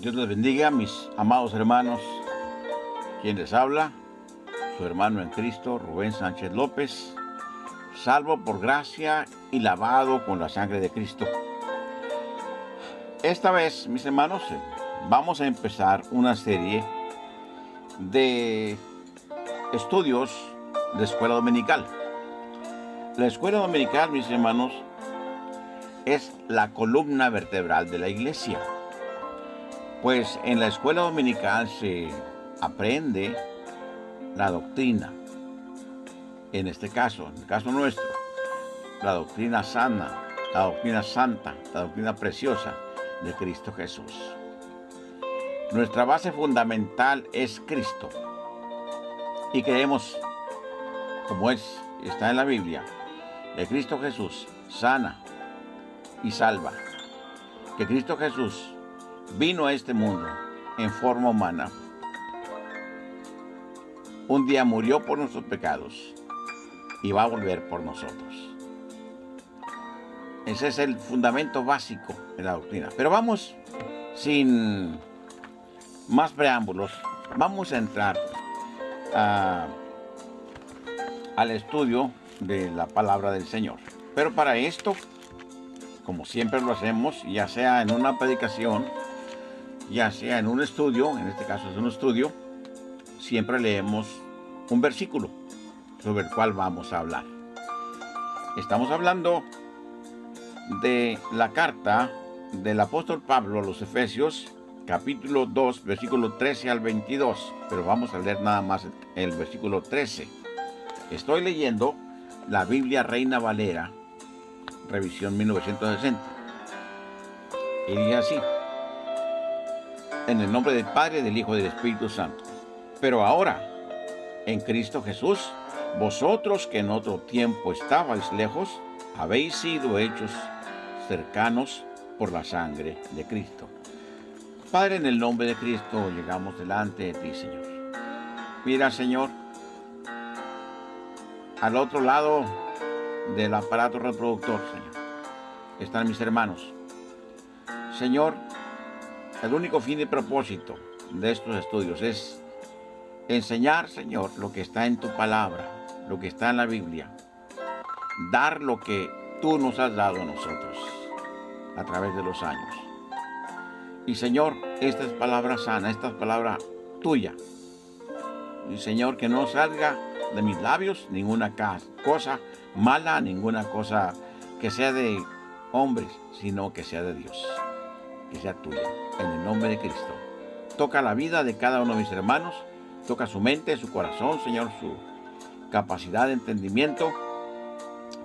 Dios les bendiga, mis amados hermanos. Quien les habla, su hermano en Cristo, Rubén Sánchez López, salvo por gracia y lavado con la sangre de Cristo. Esta vez, mis hermanos, vamos a empezar una serie de estudios de escuela dominical. La escuela dominical, mis hermanos, es la columna vertebral de la iglesia. Pues en la escuela dominical se aprende la doctrina. En este caso, en el caso nuestro, la doctrina sana, la doctrina santa, la doctrina preciosa de Cristo Jesús. Nuestra base fundamental es Cristo. Y creemos, como está en la Biblia, que Cristo Jesús sana y salva. Que Cristo Jesús vino a este mundo en forma humana. Un día murió por nuestros pecados y va a volver por nosotros. Ese es el fundamento básico de la doctrina. Pero vamos, sin más preámbulos, vamos a entrar al estudio de la palabra del Señor. Pero para esto, como siempre lo hacemos, ya sea en una predicación, ya sea en un estudio, en este caso es un estudio, siempre leemos un versículo sobre el cual vamos a hablar. Estamos hablando de la carta del apóstol Pablo a los Efesios, capítulo 2, versículo 13 al 22, pero vamos a leer nada más el versículo 13. Estoy leyendo la Biblia Reina Valera, revisión 1960, y dice así: en el nombre del Padre, del Hijo y del Espíritu Santo. Pero ahora, en Cristo Jesús, vosotros que en otro tiempo estabais lejos, habéis sido hechos cercanos por la sangre de Cristo. Padre, en el nombre de Cristo llegamos delante de ti, Señor. Mira, Señor, al otro lado del aparato reproductor, Señor, están mis hermanos. Señor, el único fin y propósito de estos estudios es enseñar, Señor, lo que está en tu palabra, lo que está en la Biblia. Dar lo que tú nos has dado a nosotros a través de los años. Y, Señor, esta es palabra sana, esta es palabra tuya. Y, Señor, que no salga de mis labios ninguna cosa mala, ninguna cosa que sea de hombres, sino que sea de Dios, que sea tuya, en el nombre de Cristo. Toca la vida de cada uno de mis hermanos, toca su mente, su corazón, Señor, su capacidad de entendimiento,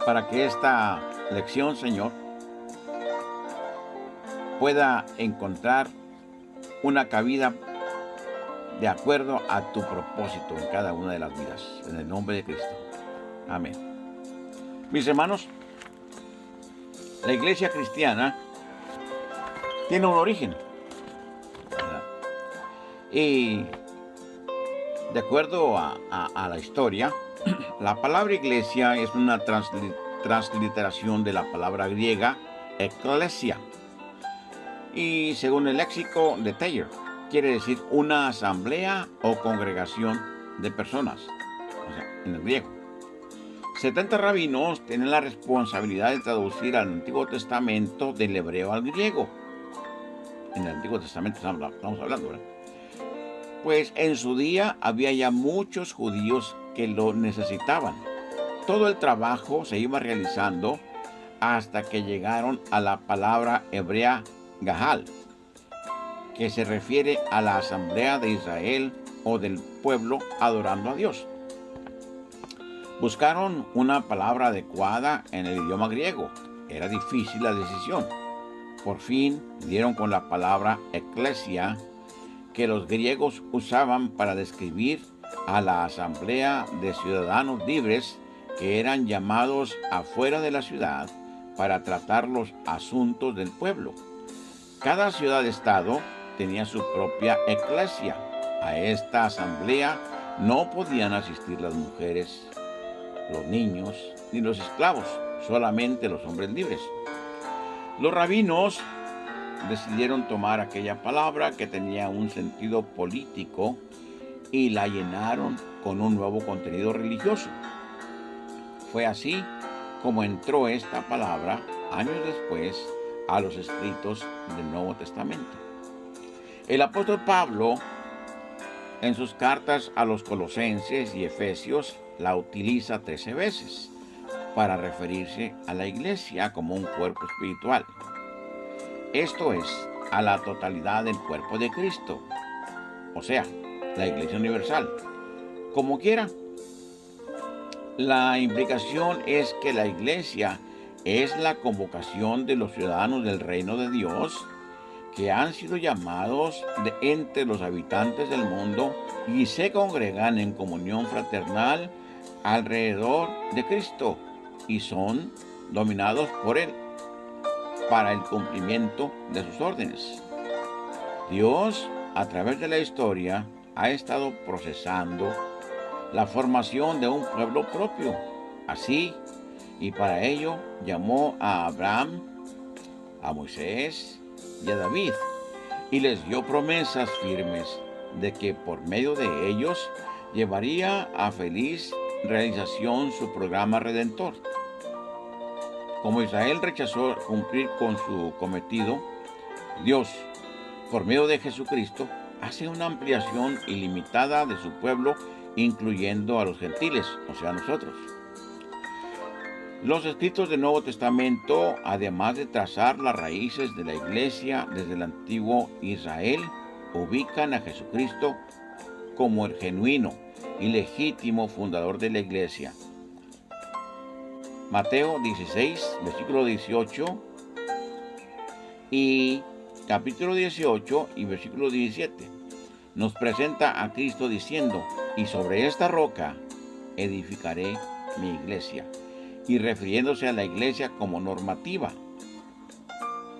para que esta lección, Señor, pueda encontrar una cabida de acuerdo a tu propósito en cada una de las vidas, en el nombre de Cristo. Amén. Mis hermanos, la iglesia cristiana tiene un origen, ¿verdad? Y de acuerdo a la historia, la palabra iglesia es una transliteración de la palabra griega ecclesia. Y según el léxico de Thayer, quiere decir una asamblea o congregación de personas, o sea, en el griego. 70 rabinos tienen la responsabilidad de traducir al Antiguo Testamento del hebreo al griego. En el Antiguo Testamento estamos hablando, ¿verdad? Pues en su día había ya muchos judíos que lo necesitaban. Todo el trabajo se iba realizando hasta que llegaron a la palabra hebrea Gahal, que se refiere a la asamblea de Israel o del pueblo adorando a Dios. Buscaron una palabra adecuada en el idioma griego. Era difícil la decisión. Por fin dieron con la palabra eclesia, que los griegos usaban para describir a la asamblea de ciudadanos libres que eran llamados afuera de la ciudad para tratar los asuntos del pueblo. Cada ciudad-estado tenía su propia eclesia. A esta asamblea no podían asistir las mujeres, los niños ni los esclavos, solamente los hombres libres. Los rabinos decidieron tomar aquella palabra que tenía un sentido político y la llenaron con un nuevo contenido religioso. Fue así como entró esta palabra años después a los escritos del Nuevo Testamento. El apóstol Pablo, en sus cartas a los Colosenses y Efesios, la utiliza 13 veces para referirse a la iglesia como un cuerpo espiritual. Esto es, a la totalidad del cuerpo de Cristo, o sea, la iglesia universal. Como quiera, la implicación es que la iglesia es la convocación de los ciudadanos del reino de Dios que han sido llamados de entre los habitantes del mundo y se congregan en comunión fraternal alrededor de Cristo y son dominados por Él para el cumplimiento de sus órdenes. Dios, a través de la historia, ha estado procesando la formación de un pueblo propio. Así, y para ello llamó a Abraham, a Moisés y a David, y les dio promesas firmes de que por medio de ellos llevaría a feliz realización su programa redentor. Como Israel rechazó cumplir con su cometido, Dios, por medio de Jesucristo, hace una ampliación ilimitada de su pueblo, incluyendo a los gentiles, o sea, nosotros. Los escritos del Nuevo Testamento, además de trazar las raíces de la iglesia desde el antiguo Israel, ubican a Jesucristo como el genuino y legítimo fundador de la iglesia. Mateo 16, versículo 18 y capítulo 18 y versículo 17 nos presenta a Cristo diciendo: y sobre esta roca edificaré mi iglesia, y refiriéndose a la iglesia como normativa.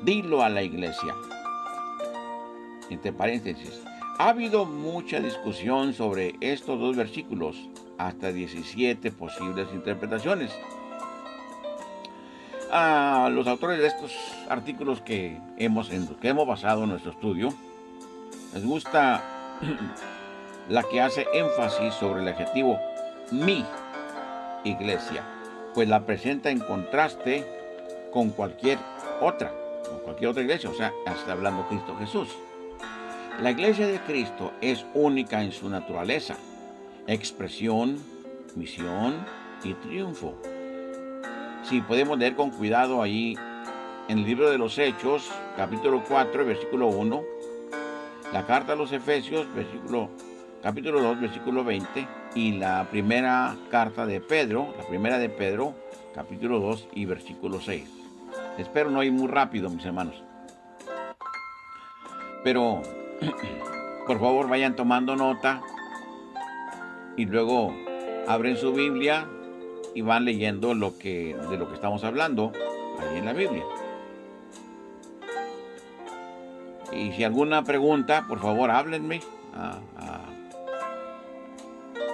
Dilo a la iglesia. Entre paréntesis, ha habido mucha discusión sobre estos dos versículos, hasta 17 posibles interpretaciones. A los autores de estos artículos en los que hemos basado nuestro estudio, les gusta la que hace énfasis sobre el adjetivo mi iglesia, pues la presenta en contraste con cualquier otra iglesia, o sea, está hablando Cristo Jesús. La iglesia de Cristo es única en su naturaleza, expresión, misión y triunfo. Si podemos leer con cuidado ahí en el libro de los Hechos, capítulo 4, versículo 1, la carta a los Efesios, capítulo 2, versículo 20, y la primera carta de Pedro, capítulo 2 y versículo 6. Espero no ir muy rápido, mis hermanos. Pero, por favor, vayan tomando nota y luego abren su Biblia y van leyendo de lo que estamos hablando ahí en la Biblia. Y si alguna pregunta, por favor, háblenme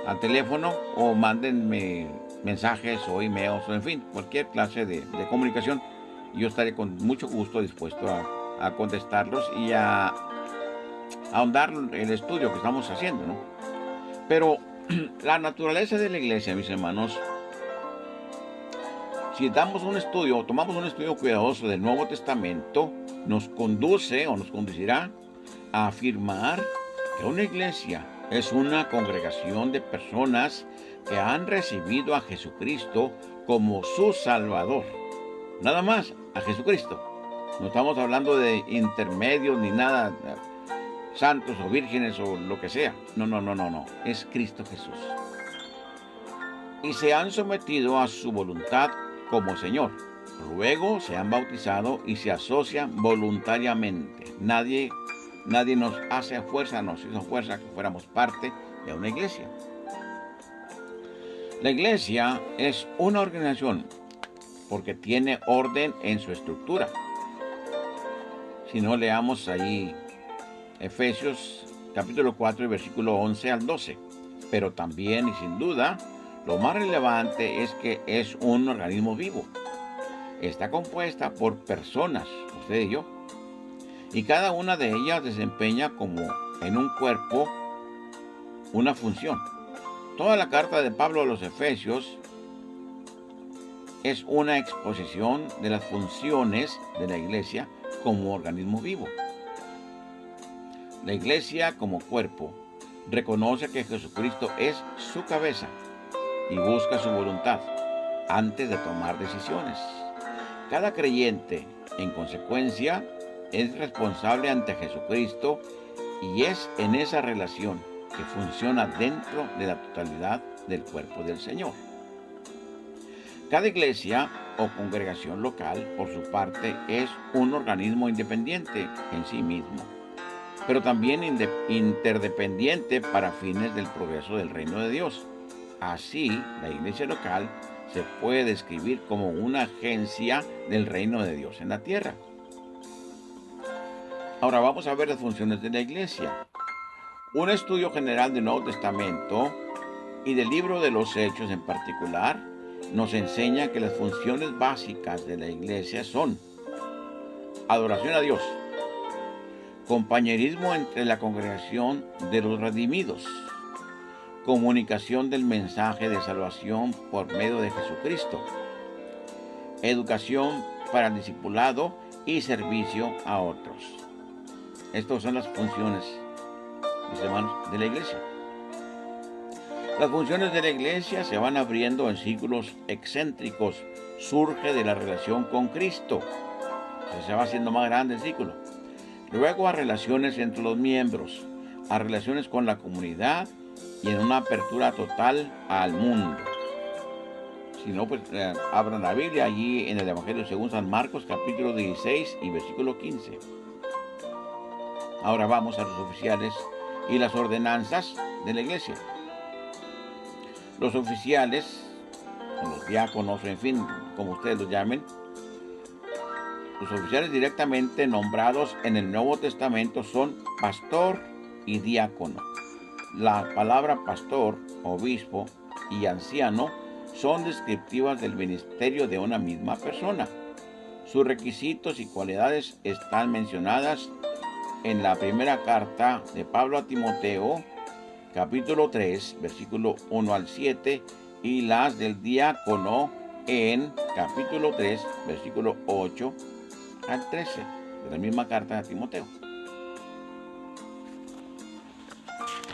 al teléfono o mándenme mensajes o emails o en fin, cualquier clase de comunicación. Yo estaré con mucho gusto dispuesto a contestarlos y a ahondar el estudio que estamos haciendo, ¿no? Pero la naturaleza de la iglesia, mis hermanos, si tomamos un estudio cuidadoso del Nuevo Testamento, nos conduce o nos conducirá a afirmar que una iglesia es una congregación de personas que han recibido a Jesucristo como su Salvador. Nada más, a Jesucristo. No estamos hablando de intermedios ni nada, santos o vírgenes o lo que sea. No. Es Cristo Jesús. Y se han sometido a su voluntad como Señor. Luego se han bautizado y se asocian voluntariamente. Nadie nos hace a fuerza, nos hizo fuerza que fuéramos parte de una iglesia. La iglesia es una organización porque tiene orden en su estructura. Si no, leamos ahí Efesios capítulo 4 y versículo 11 al 12. Pero también y sin duda, lo más relevante es que es un organismo vivo. Está compuesta por personas, usted y yo. y cada una de ellas desempeña como en un cuerpo una función. Toda la carta de Pablo a los Efesios es una exposición de las funciones de la iglesia como organismo vivo. La iglesia como cuerpo reconoce que Jesucristo es su cabeza y busca su voluntad antes de tomar decisiones. Cada creyente, en consecuencia, es responsable ante Jesucristo y es en esa relación que funciona dentro de la totalidad del cuerpo del Señor. Cada iglesia o congregación local, por su parte, es un organismo independiente en sí mismo, pero también interdependiente para fines del progreso del reino de Dios. Así, la iglesia local se puede describir como una agencia del reino de Dios en la tierra. Ahora vamos a ver las funciones de la iglesia. Un estudio general del Nuevo Testamento y del libro de los Hechos en particular nos enseña que las funciones básicas de la iglesia son adoración a Dios, compañerismo entre la congregación de los redimidos, comunicación del mensaje de salvación por medio de Jesucristo, educación para el discipulado y servicio a otros. Estas son las funciones, mis hermanos, de la iglesia. Las funciones de la iglesia se van abriendo en círculos excéntricos. Surge de la relación con Cristo. Se va haciendo más grande el círculo. Luego a relaciones entre los miembros, a relaciones con la comunidad y en una apertura total al mundo. Si no, pues abran la Biblia allí en el Evangelio según San Marcos, capítulo 16 y versículo 15. Ahora vamos a los oficiales y las ordenanzas de la iglesia. Los oficiales, o los diáconos, en fin, como ustedes los llamen, los oficiales directamente nombrados en el Nuevo Testamento son pastor y diácono. La palabra pastor, obispo y anciano son descriptivas del ministerio de una misma persona. Sus requisitos y cualidades están mencionadas en la primera carta de Pablo a Timoteo, capítulo 3, versículo 1 al 7, y las del diácono en capítulo 3, versículo 8 al 13, de la misma carta de Timoteo.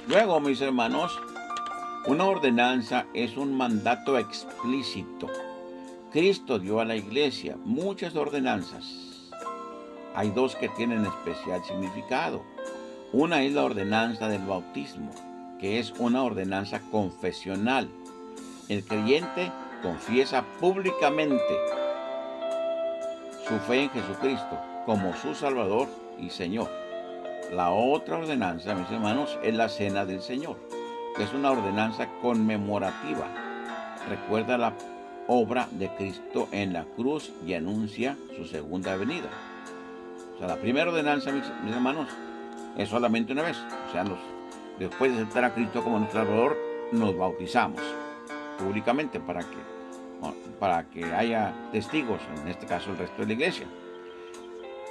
Luego, mis hermanos, una ordenanza es un mandato explícito. Cristo dio a la iglesia muchas ordenanzas. Hay dos que tienen especial significado. Una es la ordenanza del bautismo, que es una ordenanza confesional. El creyente confiesa públicamente su fe en Jesucristo como su Salvador y Señor. La otra ordenanza, mis hermanos, es la Cena del Señor, que es una ordenanza conmemorativa. Recuerda la obra de Cristo en la cruz y anuncia su segunda venida. O sea, la primera ordenanza, mis hermanos, es solamente una vez. O sea, después de aceptar a Cristo como nuestro Salvador, nos bautizamos públicamente para que haya testigos, en este caso el resto de la iglesia.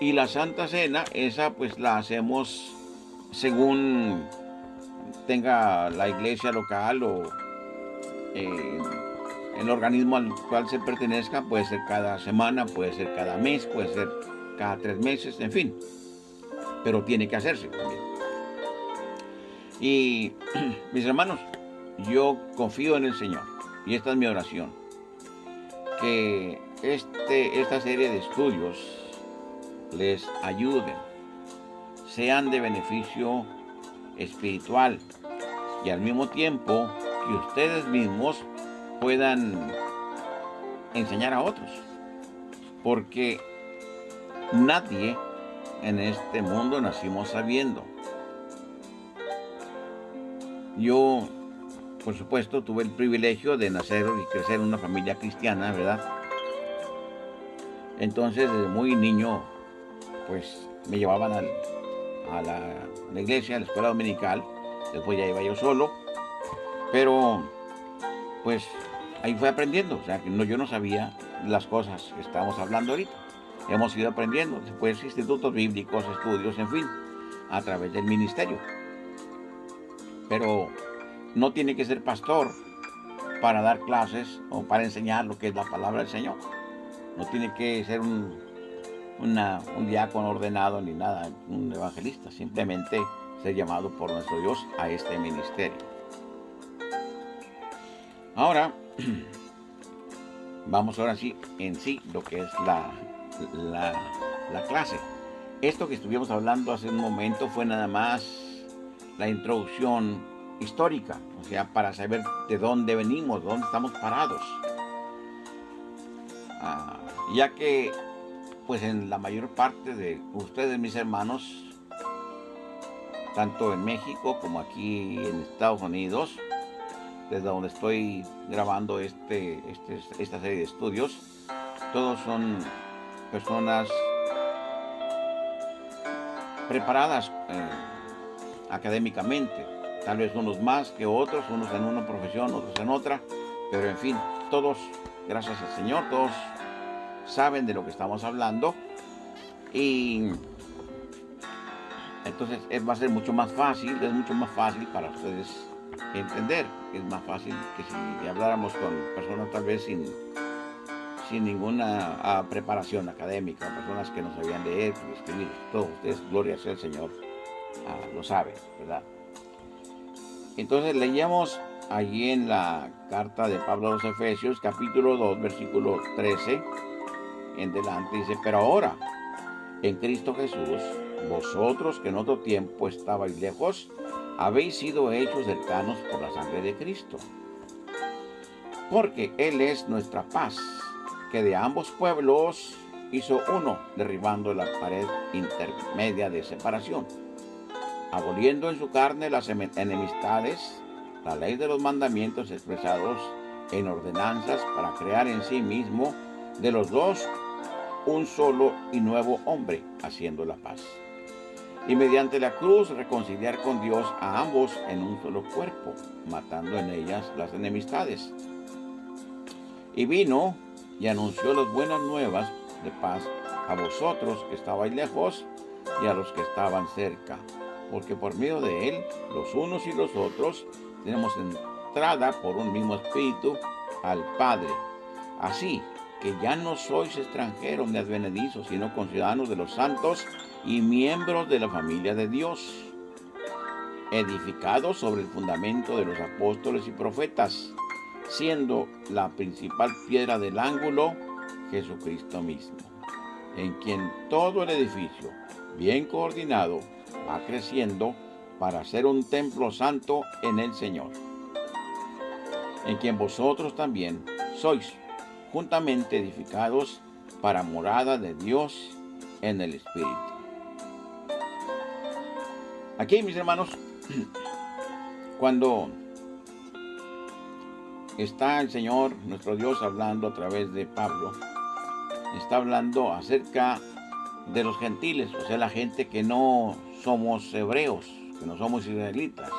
Y la Santa Cena, esa pues la hacemos según tenga la iglesia local o el organismo al cual se pertenezca. Puede ser cada semana, puede ser cada mes, puede ser cada 3 meses, en fin. Pero tiene que hacerse también. Y mis hermanos, yo confío en el Señor, y esta es mi oración, que esta serie de estudios les ayuden, sean de beneficio espiritual y al mismo tiempo que ustedes mismos puedan enseñar a otros, porque nadie en este mundo nacimos sabiendo. Yo, por supuesto, tuve el privilegio de nacer y crecer en una familia cristiana, ¿verdad? Entonces, desde muy niño, pues me llevaban a la iglesia, a la escuela dominical. Después ya iba yo solo, pero pues ahí fui aprendiendo. O sea, que yo no sabía las cosas que estamos hablando ahorita. hemos ido aprendiendo, después institutos bíblicos, estudios, en fin, a través del ministerio. Pero no tiene que ser pastor para dar clases o para enseñar lo que es la palabra del Señor. No tiene que ser un diácono ordenado ni nada, un evangelista. Simplemente ser llamado por nuestro Dios a este ministerio. Ahora, vamos ahora sí, en sí, lo que es la clase. Esto que estuvimos hablando hace un momento fue nada más la introducción histórica, o sea, para saber de dónde venimos, de dónde estamos parados. Ya que, pues en la mayor parte de ustedes, mis hermanos, tanto en México como aquí en Estados Unidos, desde donde estoy grabando esta serie de estudios, todos son personas preparadas académicamente, tal vez unos más que otros, unos en una profesión, otros en otra, pero en fin, todos, gracias al Señor, todos saben de lo que estamos hablando, y entonces va a ser mucho más fácil, es mucho más fácil para ustedes entender. Es más fácil que si habláramos con personas tal vez sin ninguna preparación académica, personas que no sabían leer, escribir. Todos ustedes, gloria sea el Señor, lo saben, ¿verdad? Entonces leíamos allí en la carta de Pablo a los Efesios, capítulo 2, versículo 13 en delante, dice: pero ahora, en Cristo Jesús, vosotros que en otro tiempo estabais lejos, habéis sido hechos cercanos por la sangre de Cristo. Porque Él es nuestra paz, que de ambos pueblos hizo uno, derribando la pared intermedia de separación, aboliendo en su carne las enemistades, la ley de los mandamientos expresados en ordenanzas, para crear en sí mismo de los dos un solo y nuevo hombre, haciendo la paz. Y mediante la cruz reconciliar con Dios a ambos en un solo cuerpo, matando en ellas las enemistades. Y vino y anunció las buenas nuevas de paz a vosotros que estabais lejos y a los que estaban cerca, porque por medio de él, los unos y los otros, tenemos entrada por un mismo espíritu al Padre. Así que ya no sois extranjeros ni advenedizos, sino conciudadanos de los santos y miembros de la familia de Dios, edificados sobre el fundamento de los apóstoles y profetas, siendo la principal piedra del ángulo Jesucristo mismo, en quien todo el edificio, bien coordinado, va creciendo para ser un templo santo en el Señor, en quien vosotros también sois juntamente edificados para morada de Dios en el Espíritu. Aquí, mis hermanos, cuando está el Señor, nuestro Dios, hablando a través de Pablo, está hablando acerca de los gentiles, o sea, la gente que no somos hebreos, que no somos israelitas,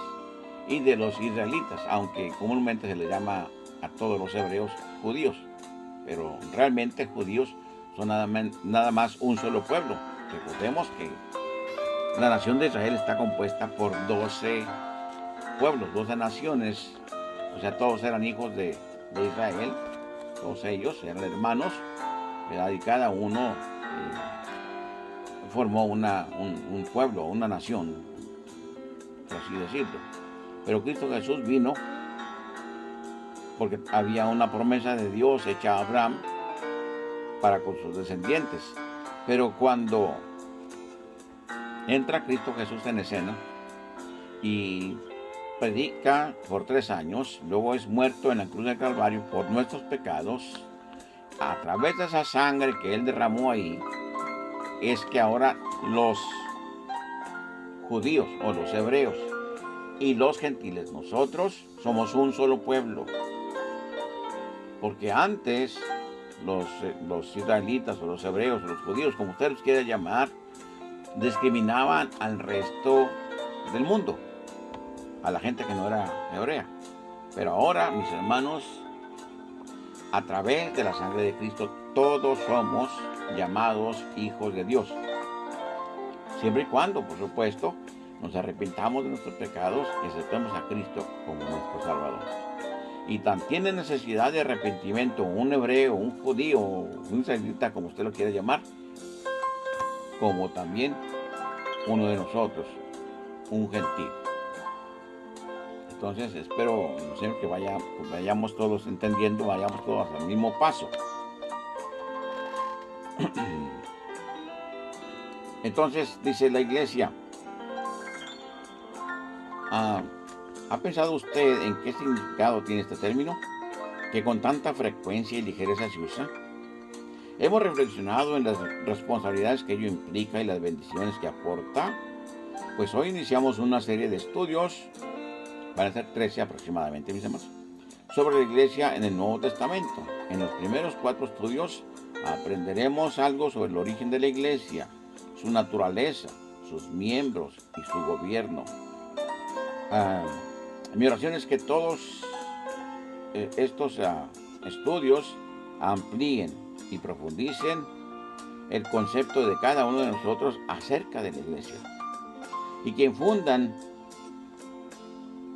y de los israelitas, aunque comúnmente se le llama a todos los hebreos judíos, pero realmente judíos son nada más un solo pueblo. Recordemos que la nación de Israel está compuesta por 12 pueblos, 12 naciones, o sea, todos eran hijos de Israel, todos ellos eran hermanos, ¿verdad? Y cada uno formó un pueblo, una nación, por así decirlo. Pero Cristo Jesús vino porque había una promesa de Dios hecha a Abraham para con sus descendientes. Pero cuando entra Cristo Jesús en escena y predica por 3 años, luego es muerto en la cruz del Calvario por nuestros pecados, a través de esa sangre que Él derramó ahí, es que ahora los judíos o los hebreos y los gentiles, nosotros somos un solo pueblo. Porque antes los israelitas o los hebreos o los judíos, como ustedes los quieran llamar, discriminaban al resto del mundo, a la gente que no era hebrea. Pero ahora, mis hermanos, A través de la sangre de Cristo todos somos llamados hijos de Dios. Siempre y cuando, por supuesto, nos arrepintamos de nuestros pecados y aceptemos a Cristo como nuestro Salvador. Y tan tiene necesidad de arrepentimiento un hebreo, un judío, un israelita, como usted lo quiera llamar, como también uno de nosotros, un gentil. Entonces espero, Señor, que vayamos todos entendiendo, vayamos todos al mismo paso. Entonces dice la iglesia, ¿ha pensado usted en qué significado tiene este término? Que con tanta frecuencia y ligereza se usa. Hemos reflexionado en las responsabilidades que ello implica y las bendiciones que aporta. Pues hoy iniciamos una serie de estudios, van a ser 13 aproximadamente, mis hermanos, sobre la iglesia en el Nuevo Testamento. En los primeros 4 estudios aprenderemos algo sobre el origen de la iglesia, su naturaleza, sus miembros y su gobierno. Mi oración es que todos estos estudios amplíen y profundicen el concepto de cada uno de nosotros acerca de la iglesia y que infundan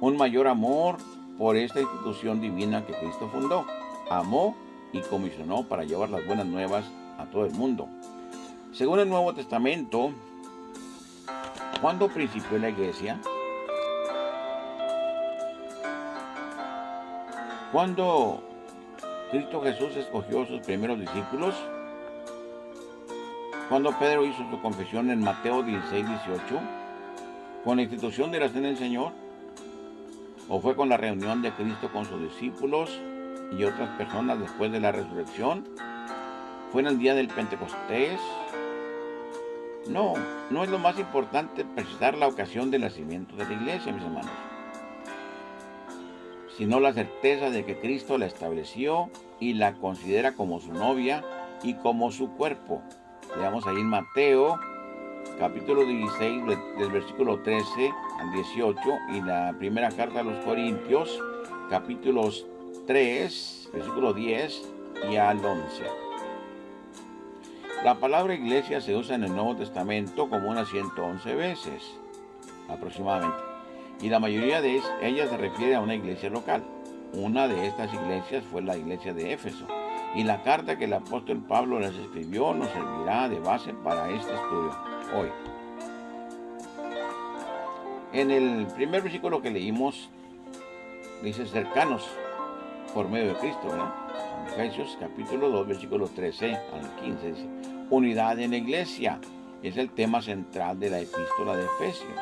un mayor amor por esta institución divina que Cristo fundó, amó y comisionó para llevar las buenas nuevas a todo el mundo. Según el Nuevo Testamento, ¿cuándo principió la iglesia? ¿Cuándo Cristo Jesús escogió a sus primeros discípulos? ¿Cuándo Pedro hizo su confesión en Mateo 16:18? ¿Con la institución de la Cena del Señor? ¿O fue con la reunión de Cristo con sus discípulos y otras personas después de la resurrección? ¿Fue en el día del Pentecostés? No es lo más importante precisar la ocasión del nacimiento de la iglesia, mis hermanos, sino la certeza de que Cristo la estableció y la considera como su novia y como su cuerpo. Veamos ahí en Mateo, capítulo 16, del versículo 13 al 18, y la primera carta a los Corintios, capítulos 3, versículo 10 y al 11. La palabra iglesia se usa en el Nuevo Testamento como unas 111 veces, aproximadamente, y la mayoría de ellas se refiere a una iglesia local. Una de estas iglesias fue la iglesia de Éfeso, y la carta que el apóstol Pablo les escribió nos servirá de base para este estudio hoy. En el primer versículo que leímos, dice cercanos por medio de Cristo, ¿verdad? Efesios capítulo 2, versículo 13 al 15, dice, unidad en la iglesia, es el tema central de la epístola de Efesios.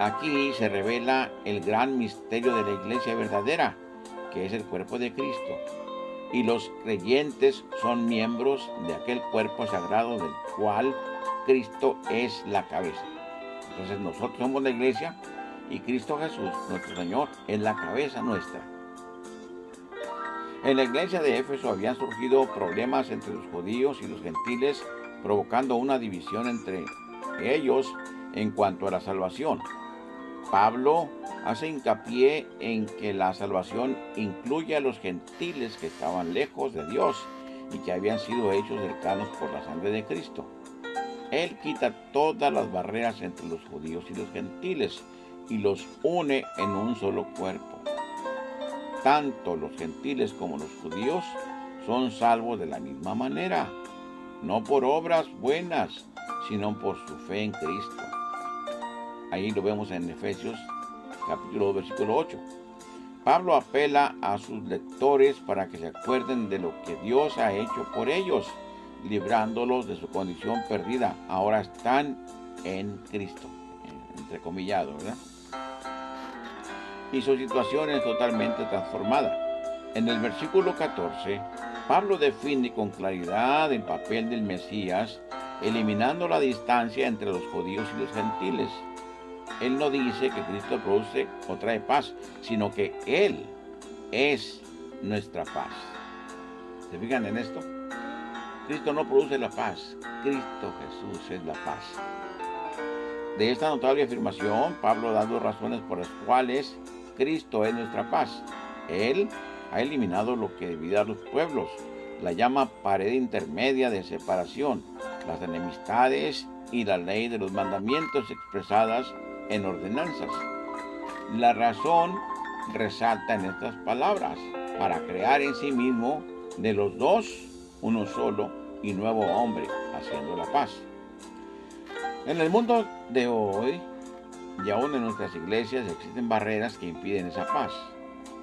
Aquí se revela el gran misterio de la iglesia verdadera, que es el cuerpo de Cristo, y los creyentes son miembros de aquel cuerpo sagrado del cual Cristo es la cabeza. Entonces nosotros somos la iglesia y Cristo Jesús, nuestro Señor, es la cabeza nuestra. En la iglesia de Éfeso habían surgido problemas entre los judíos y los gentiles, provocando una división entre ellos en cuanto a la salvación. Pablo hace hincapié en que la salvación incluye a los gentiles que estaban lejos de Dios y que habían sido hechos cercanos por la sangre de Cristo. Él quita todas las barreras entre los judíos y los gentiles y los une en un solo cuerpo. Tanto los gentiles como los judíos son salvos de la misma manera, no por obras buenas, sino por su fe en Cristo. Ahí lo vemos en Efesios capítulo 2, versículo 8. Pablo apela a sus lectores para que se acuerden de lo que Dios ha hecho por ellos, librándolos de su condición perdida. Ahora están en Cristo, entrecomillado, ¿verdad? Y su situación es totalmente transformada. En el versículo 14, Pablo define con claridad el papel del Mesías, eliminando la distancia entre los judíos y los gentiles. Él no dice que Cristo produce o trae paz, sino que Él es nuestra paz. ¿Se fijan en esto? Cristo no produce la paz, Cristo Jesús es la paz. De esta notable afirmación, Pablo da 2 razones por las cuales Cristo es nuestra paz. Él ha eliminado lo que divide a los pueblos, la llama pared intermedia de separación, las enemistades y la ley de los mandamientos expresadas en ordenanzas. La razón resalta en estas palabras, para crear en sí mismo de los dos uno solo y nuevo hombre, haciendo la paz. En el mundo de hoy, y aún en nuestras iglesias, existen barreras que impiden esa paz.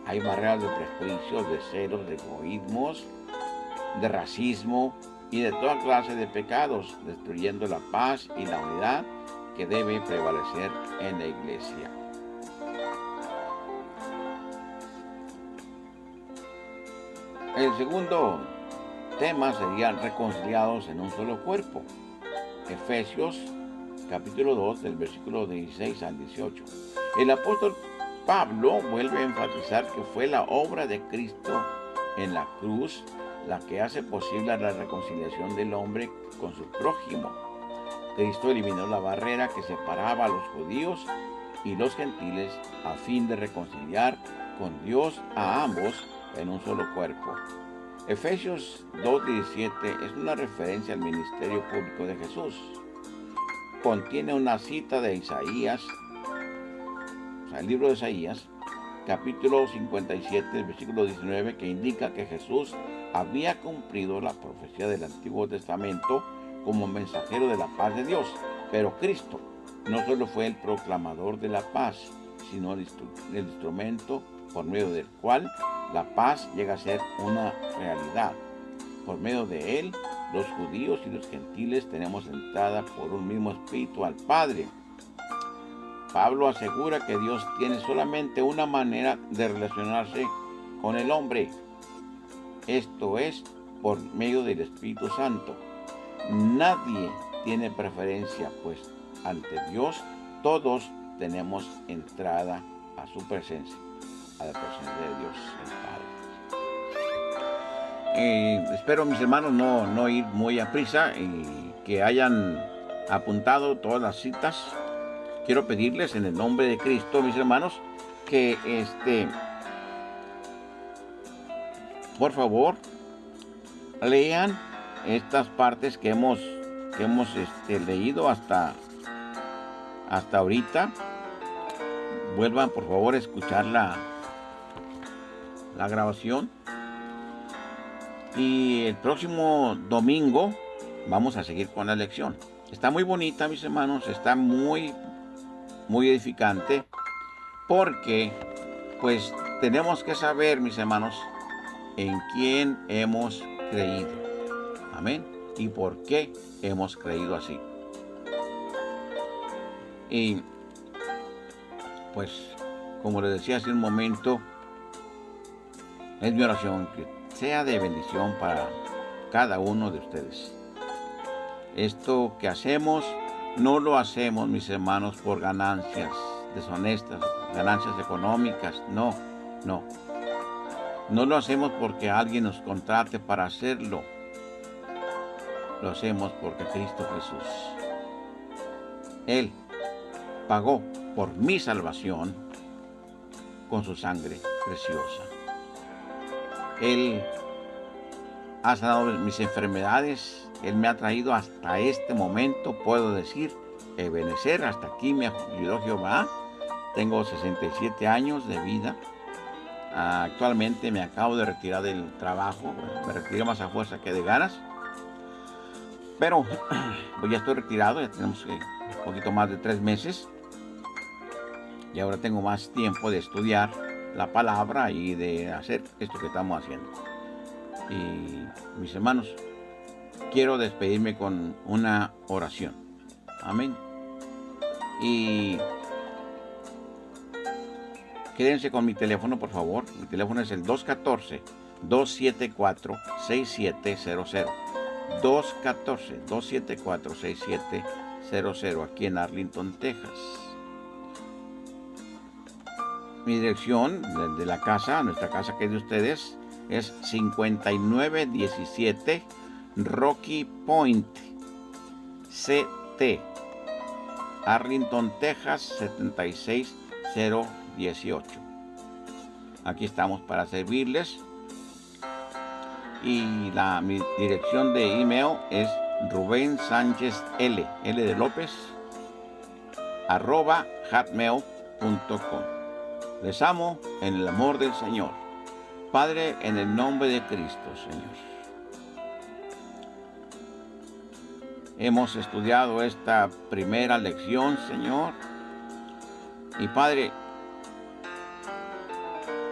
Hay barreras de prejuicios, de celos, de egoísmos, de racismo y de toda clase de pecados, destruyendo la paz y la unidad que debe prevalecer en la iglesia. El segundo tema sería reconciliados en un solo cuerpo. Efesios capítulo 2 del versículo 16 al 18. El apóstol Pablo vuelve a enfatizar que fue la obra de Cristo en la cruz la que hace posible la reconciliación del hombre con su prójimo. Cristo eliminó la barrera que separaba a los judíos y los gentiles a fin de reconciliar con Dios a ambos en un solo cuerpo. Efesios 2:17 es una referencia al ministerio público de Jesús. Contiene una cita de Isaías, el libro de Isaías, capítulo 57, versículo 19, que indica que Jesús había cumplido la profecía del Antiguo Testamento como mensajero de la paz de Dios. Pero Cristo no solo fue el proclamador de la paz, sino el instrumento por medio del cual la paz llega a ser una realidad. Por medio de él, los judíos y los gentiles tenemos entrada por un mismo espíritu al Padre. Pablo asegura que Dios tiene solamente una manera de relacionarse con el hombre. Esto es por medio del Espíritu Santo. Nadie tiene preferencia, pues ante Dios todos tenemos entrada a su presencia, a la presencia de Dios el Padre. Espero, mis hermanos, no ir muy a prisa y que hayan apuntado todas las citas. Quiero pedirles en el nombre de Cristo, mis hermanos, que por favor lean estas partes que hemos leído hasta ahorita. Vuelvan por favor a escuchar la grabación. Y el próximo domingo vamos a seguir con la lección. Está muy bonita, mis hermanos, está muy edificante, porque pues tenemos que saber, mis hermanos, en quién hemos creído. Amén. Y por qué hemos creído así. Y pues, como les decía hace un momento, es mi oración que sea de bendición para cada uno de ustedes. Esto que hacemos, no lo hacemos, mis hermanos, por ganancias deshonestas, ganancias económicas. No. No lo hacemos porque alguien nos contrate para hacerlo. Lo hacemos porque Cristo Jesús, Él pagó por mi salvación con su sangre preciosa. Él ha sanado mis enfermedades. Él me ha traído hasta este momento. Puedo decir, Ebenezer, hasta aquí me ayudó Jehová. Tengo 67 años de vida. Actualmente me acabo de retirar del trabajo. Me retiré más a fuerza que de ganas. Pero pues ya estoy retirado. Ya tenemos un poquito más de 3 meses. Y ahora tengo más tiempo de estudiar la palabra y de hacer esto que estamos haciendo. Y mis hermanos, quiero despedirme con una oración. Amén. Y quédense con mi teléfono, por favor. Mi teléfono es el 214-274-6700. 214-274-6700, aquí en Arlington, Texas. Mi dirección de la casa, nuestra casa que es de ustedes, es 5917 Rocky Point, CT, Arlington, Texas, 76018. aquí estamos para servirles. Y mi dirección de email es Rubén Sánchez L de López, @hotmail.com. Les amo en el amor del Señor. Padre, en el nombre de Cristo, Señor. Hemos estudiado esta primera lección, Señor. Y Padre,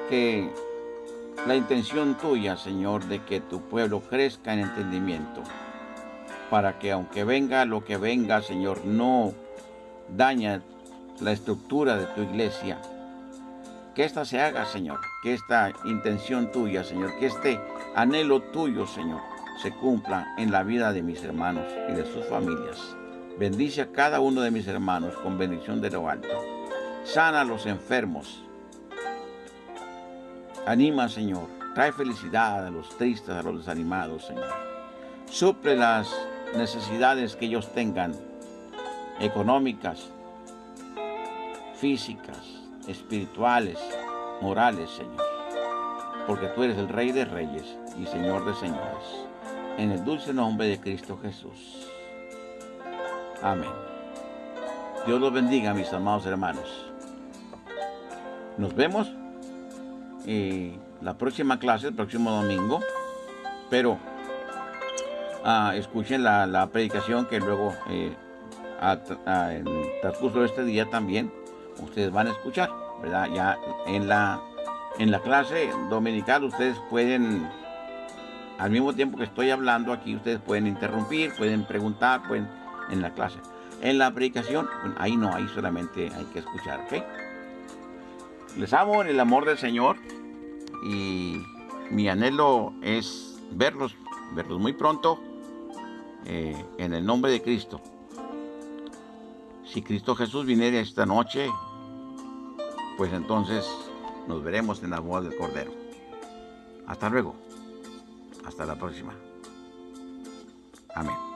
que la intención tuya, Señor, de que tu pueblo crezca en entendimiento, para que aunque venga lo que venga, Señor, no daña la estructura de tu iglesia. Que esta se haga, Señor, que esta intención tuya, Señor, que este anhelo tuyo, Señor, se cumpla en la vida de mis hermanos y de sus familias. Bendice a cada uno de mis hermanos con bendición de lo alto. Sana a los enfermos. Anima, Señor. Trae felicidad a los tristes, a los desanimados, Señor. Suple las necesidades que ellos tengan, económicas, físicas, espirituales, morales, Señor. Porque tú eres el Rey de Reyes y Señor de Señores. En el dulce nombre de Cristo Jesús. Amén. Dios los bendiga, mis amados hermanos. Nos vemos la próxima clase, el próximo domingo. Pero escuchen la predicación que luego en el transcurso de este día también ustedes van a escuchar, ¿verdad? Ya en la clase dominical ustedes pueden, al mismo tiempo que estoy hablando aquí, ustedes pueden interrumpir, pueden preguntar, pueden en la clase. En la predicación, bueno, ahí no, ahí solamente hay que escuchar, ¿ok? Les amo en el amor del Señor y mi anhelo es verlos muy pronto en el nombre de Cristo. Si Cristo Jesús viniera esta noche, pues entonces nos veremos en la boda del Cordero. Hasta luego. Hasta la próxima. Amén.